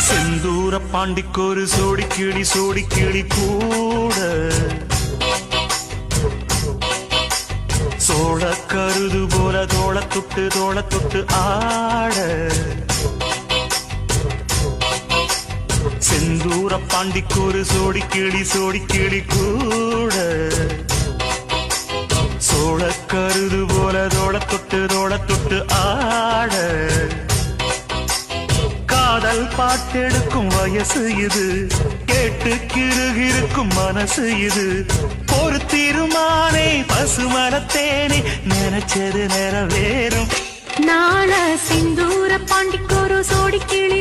செந்தூர பாண்டிக்கொரு சோடி கிளி கூட சோழ கருது போல தோள தொட்டு ஆட செந்தூர பாண்டிக்கொரு சோடி கிளி கூட சோழ கருது போல தோள தொட்டு ஆட காதல் பாட்டெடுக்கும் வயசு இது கேட்டு கிருகிருக்கும் மனசு இது ஒரு தீர்மானே பசுமரத்தேனே நினைச்சது நிறைவேறும் நாள சிந்தூர பாண்டிக்கொரு சோடி கிளி